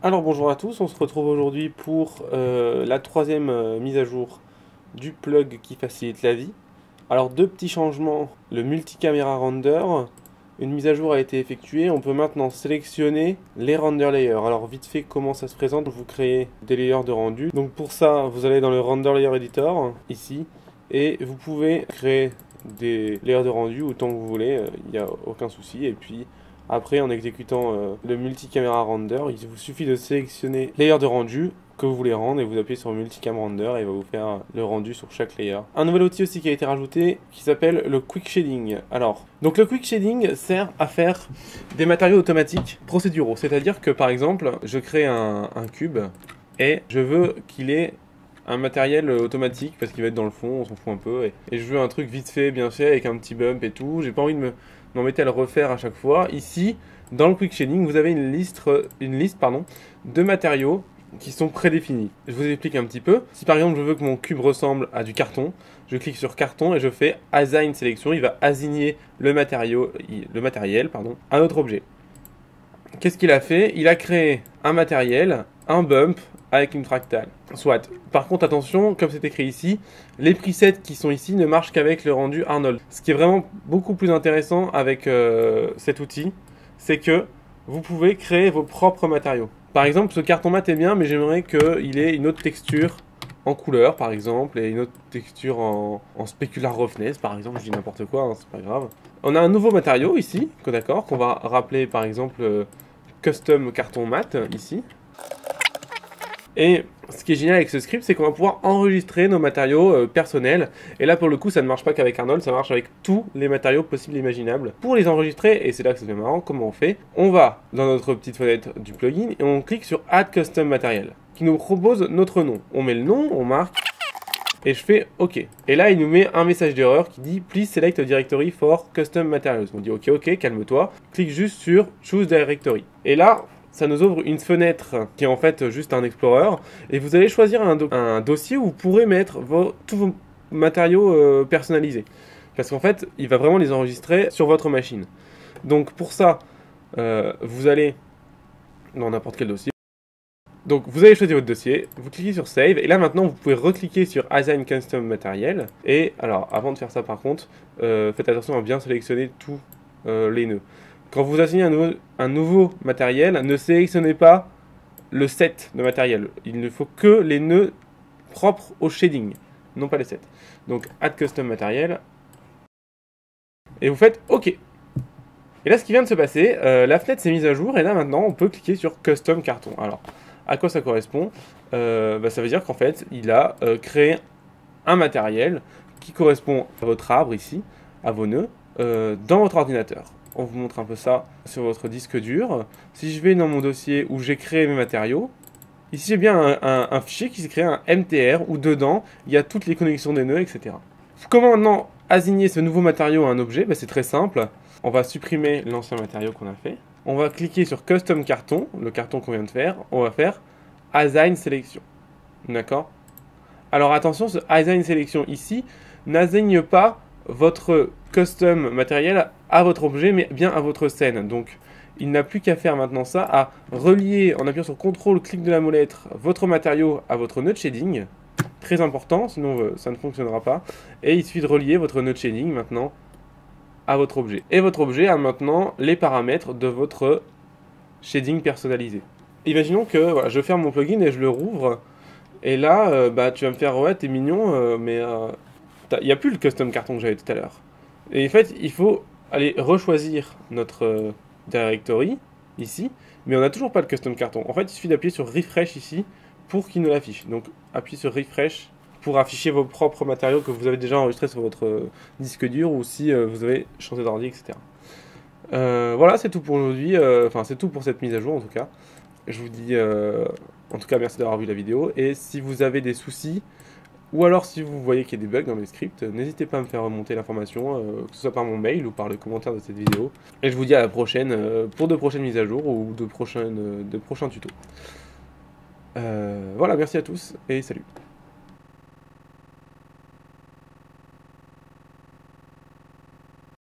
Alors bonjour à tous, on se retrouve aujourd'hui pour la troisième mise à jour du plug qui facilite la vie. Alors deux petits changements, le multicaméra render, une mise à jour a été effectuée, on peut maintenant sélectionner les render layers. Alors vite fait comment ça se présente, vous créez des layers de rendu. Donc pour ça vous allez dans le render layer editor, ici, et vous pouvez créer des layers de rendu autant que vous voulez, il n'y a aucun souci. Et puis après, en exécutant le multicaméra render, il vous suffit de sélectionner layer de rendu que vous voulez rendre et vous appuyez sur multicam render et il va vous faire le rendu sur chaque layer. Un nouvel outil aussi qui a été rajouté qui s'appelle le quick shading. Alors, donc le quick shading sert à faire des matériaux automatiques procéduraux. C'est-à-dire que par exemple, je crée un cube et je veux qu'il ait un matériel automatique parce qu'il va être dans le fond, on s'en fout un peu, et je veux un truc vite fait, bien fait, avec un petit bump et tout. J'ai pas envie de m'embêter à le refaire à chaque fois. Ici, dans le quick shading, vous avez une liste de matériaux qui sont prédéfinis. Je vous explique un petit peu. Si par exemple je veux que mon cube ressemble à du carton, je clique sur carton et je fais assign sélection. Il va assigner le matériel, à notre objet. Qu'est-ce qu'il a fait? Il a créé un matériel, un bump, avec une fractale. Soit. Par contre, attention, comme c'est écrit ici, les presets qui sont ici ne marchent qu'avec le rendu Arnold. Ce qui est vraiment beaucoup plus intéressant avec cet outil, c'est que vous pouvez créer vos propres matériaux. Par exemple, ce carton mat est bien, mais j'aimerais qu'il ait une autre texture en couleur, par exemple, et une autre texture en specular roughness, par exemple, je dis n'importe quoi, hein, c'est pas grave. On a un nouveau matériau ici, d'accord, qu'on va rappeler par exemple custom carton mat, ici. Et ce qui est génial avec ce script, c'est qu'on va pouvoir enregistrer nos matériaux personnels. Et là, pour le coup, ça ne marche pas qu'avec Arnold, ça marche avec tous les matériaux possibles et imaginables. Pour les enregistrer, et c'est là que ça devient marrant, comment on fait? On va dans notre petite fenêtre du plugin et on clique sur Add Custom Material, qui nous propose notre nom. On met le nom, on marque, et je fais OK. Et là, il nous met un message d'erreur qui dit Please select a directory for custom materials. On dit OK, calme-toi. Clique juste sur Choose Directory. Et là, ça nous ouvre une fenêtre qui est en fait juste un explorer et vous allez choisir un dossier où vous pourrez mettre tous vos matériaux personnalisés. Parce qu'en fait, il va vraiment les enregistrer sur votre machine. Donc pour ça, vous allez dans n'importe quel dossier. Donc vous allez choisir votre dossier, vous cliquez sur Save et là maintenant vous pouvez recliquer sur Assign Custom Material. Et alors avant de faire ça par contre, faites attention à bien sélectionner tous les nœuds. Quand vous assignez un nouveau matériel, ne sélectionnez pas le set de matériel. Il ne faut que les nœuds propres au shading, non pas les sets. Donc, Add Custom Material. Et vous faites OK. Et là, ce qui vient de se passer, la fenêtre s'est mise à jour. Et là, maintenant, on peut cliquer sur Custom Carton. Alors, à quoi ça correspond? Ça veut dire qu'en fait, il a créé un matériel qui correspond à votre arbre ici, à vos nœuds, dans votre ordinateur. On vous montre un peu ça sur votre disque dur. Si je vais dans mon dossier où j'ai créé mes matériaux, ici j'ai bien un fichier qui s'est créé, un MTR, où dedans il y a toutes les connexions des nœuds, etc. Comment maintenant assigner ce nouveau matériau à un objet? C'est très simple. On va supprimer l'ancien matériau qu'on a fait. On va cliquer sur Custom Carton, le carton qu'on vient de faire. On va faire Assign Selection. D'accord? Alors attention, ce Assign Selection ici n'assigne pas votre custom matériel à votre objet, mais bien à votre scène. Donc, il n'a plus qu'à faire maintenant ça, à relier, en appuyant sur CTRL, clic de la molette, votre matériau à votre node shading. Très important, sinon ça ne fonctionnera pas. Et il suffit de relier votre node shading maintenant à votre objet. Et votre objet a maintenant les paramètres de votre shading personnalisé. Imaginons que voilà, je ferme mon plugin et je le rouvre. Et là, tu vas me faire, ouais, t'es mignon, mais il n'y a plus le custom carton que j'avais tout à l'heure. Et en fait, il faut aller rechoisir notre directory, ici, mais on n'a toujours pas le custom carton. En fait, il suffit d'appuyer sur Refresh ici, pour qu'il nous l'affiche. Donc, appuyez sur Refresh pour afficher vos propres matériaux que vous avez déjà enregistrés sur votre disque dur, ou si vous avez changé d'ordi, etc. Voilà, c'est tout pour aujourd'hui, enfin, c'est tout pour cette mise à jour, en tout cas. Je vous dis, en tout cas, merci d'avoir vu la vidéo, et si vous avez des soucis, ou alors si vous voyez qu'il y a des bugs dans mes scripts, n'hésitez pas à me faire remonter l'information, que ce soit par mon mail ou par le commentaire de cette vidéo. Et je vous dis à la prochaine pour de prochaines mises à jour ou de prochains tutos. Voilà, merci à tous et salut.